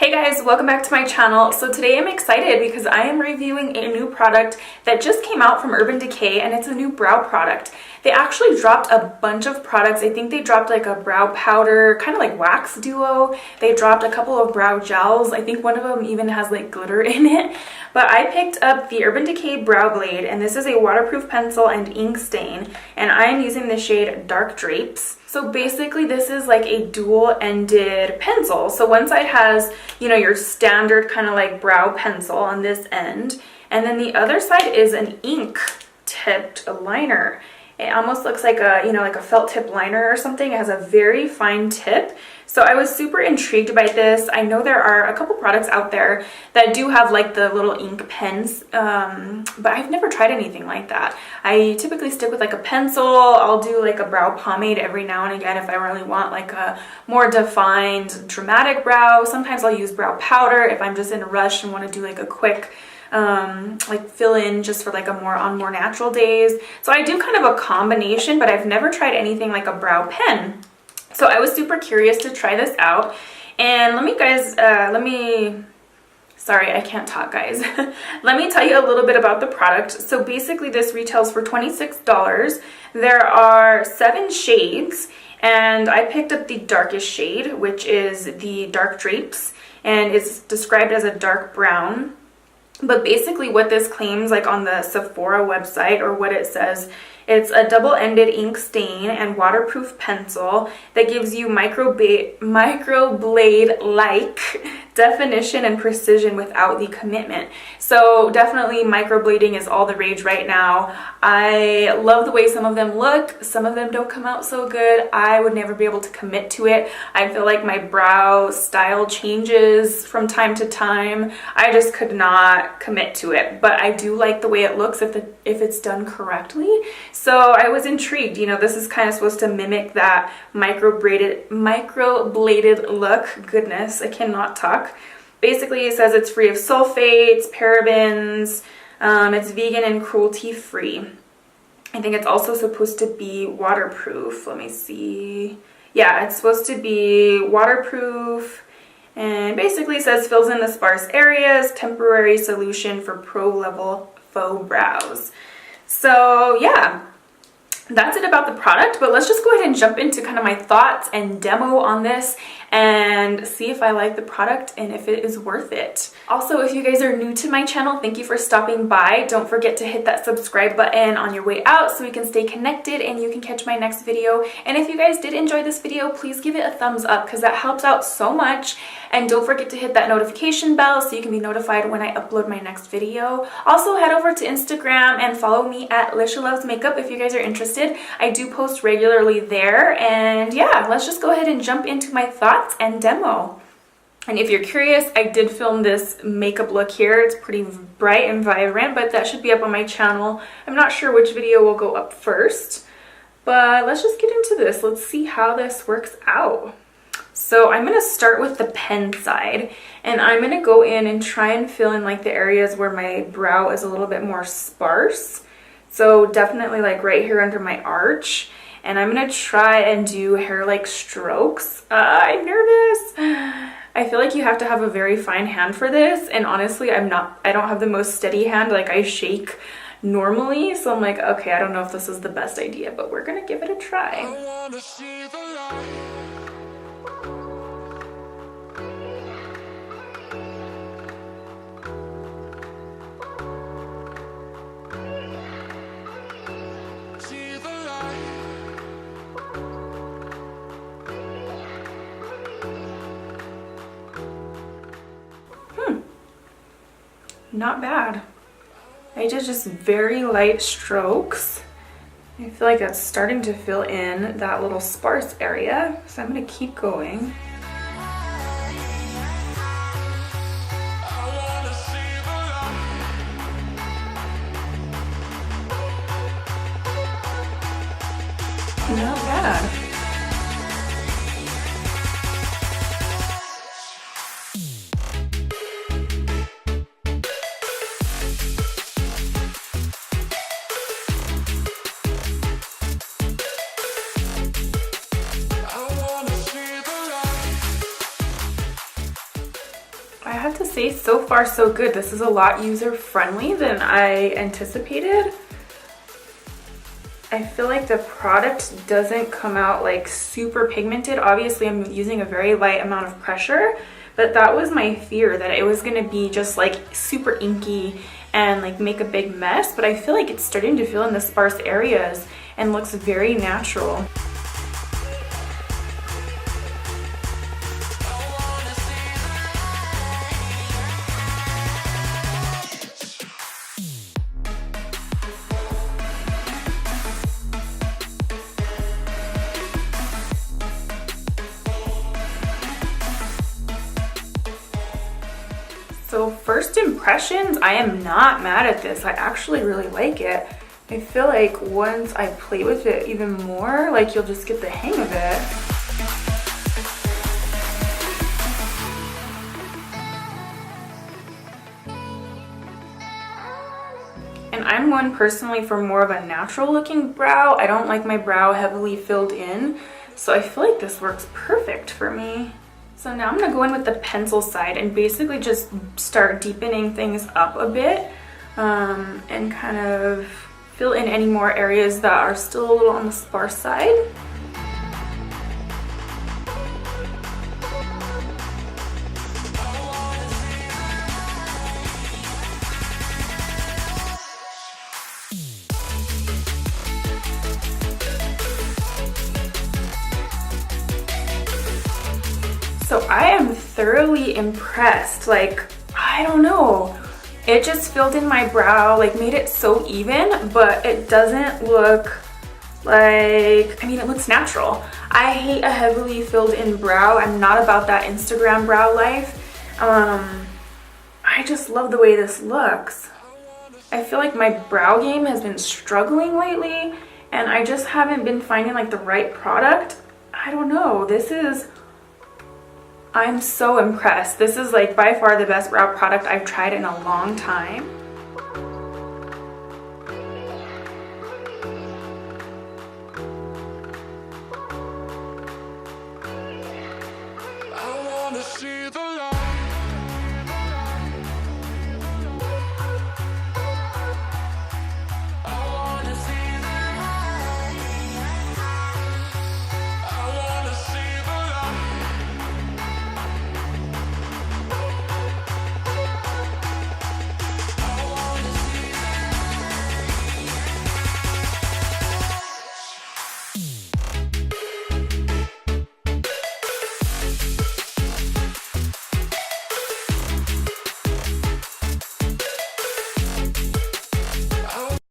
Hey guys, welcome back to my channel. So today I'm excited because I am reviewing a new product that just came out from Urban Decay, and it's a new brow product. They actually dropped a bunch of products. I think they dropped like a brow powder, kind of like wax duo. They dropped a couple of brow gels. I think one of them even has like glitter in it. But I picked up the Urban Decay Brow Blade, and this is a waterproof pencil and ink stain, and I am using the shade Dark Drapes. So basically this is like a dual-ended pencil. So one side has, you know, your standard kind of like brow pencil on this end, and then the other side is an ink tipped liner. It almost looks like a, you know, like a felt tip liner or something. It has a very fine tip. So I was super intrigued by this. I know there are a couple products out there that do have like the little ink pens, but I've never tried anything like that. I typically stick with like a pencil. I'll do like a brow pomade every now and again if I really want like a more defined, dramatic brow. Sometimes I'll use brow powder if I'm just in a rush and want to do like a quick like fill in just for like a more natural days. So I do kind of a combination, but I've never tried anything like a brow pen. So I was super curious to try this out, and sorry, I can't talk, guys. Let me tell you a little bit about the product. So basically this retails for $26. There are 7 shades, and I picked up the darkest shade, which is the Dark Drapes, and it's described as a dark brown. But basically what this claims, like on the Sephora website, or what it says, it's a double-ended ink stain and waterproof pencil that gives you microblade-like definition and precision without the commitment. So definitely microblading is all the rage right now. I love the way some of them look. Some of them don't come out so good. I would never be able to commit to it. I feel like my brow style changes from time to time. I just could not commit to it, but I do like the way it looks if it's done correctly. So I was intrigued. You know, this is kind of supposed to mimic that microbladed look. Goodness, I cannot talk. Basically, it says it's free of sulfates, parabens, it's vegan and cruelty-free. I think it's also supposed to be waterproof. Let me see. Yeah, it's supposed to be waterproof, and basically it says fills in the sparse areas, temporary solution for pro-level faux brows. So yeah, that's it about the product, but let's just go ahead and jump into kind of my thoughts and demo on this and see if I like the product and if it is worth it. Also, if you guys are new to my channel, thank you for stopping by. Don't forget to hit that subscribe button on your way out so we can stay connected and you can catch my next video. And if you guys did enjoy this video, please give it a thumbs up because that helps out so much. And don't forget to hit that notification bell so you can be notified when I upload my next video. Also, head over to Instagram and follow me at Elicia Loves Makeup if you guys are interested. I do post regularly there. And yeah, let's just go ahead and jump into my thoughts and demo. And if you're curious, I did film this makeup look here. It's pretty bright and vibrant, but that should be up on my channel. I'm not sure which video will go up first, but let's just get into this. Let's see how this works out. So I'm going to start with the pen side, and I'm going to go in and try and fill in like the areas where my brow is a little bit more sparse. So definitely like right here under my arch. And I'm going to try and do hair-like strokes. I'm nervous. I feel like you have to have a very fine hand for this. And honestly, I don't have the most steady hand. Like I shake normally. So I'm like, okay, I don't know if this is the best idea, but we're going to give it a try. I wanna see the light. Not bad. I did just very light strokes. I feel like that's starting to fill in that little sparse area, so I'm gonna keep going. Not bad. I have to say, so far so good. This is a lot user-friendly than I anticipated. I feel like the product doesn't come out like super pigmented. Obviously, I'm using a very light amount of pressure, but that was my fear, that it was gonna be just like super inky and like make a big mess, but I feel like it's starting to fill in the sparse areas and looks very natural. So first impressions, I am not mad at this. I actually really like it. I feel like once I play with it even more, like you'll just get the hang of it. And I'm one personally for more of a natural looking brow. I don't like my brow heavily filled in, so I feel like this works perfect for me. So now I'm gonna go in with the pencil side and basically just start deepening things up a bit and kind of fill in any more areas that are still a little on the sparse side. So I am thoroughly impressed. Like, I don't know. It just filled in my brow, like made it so even, but it doesn't look like, I mean, it looks natural. I hate a heavily filled in brow. I'm not about that Instagram brow life. I just love the way this looks. I feel like my brow game has been struggling lately and I just haven't been finding like the right product. I don't know. I'm so impressed. This is like by far the best brow product I've tried in a long time.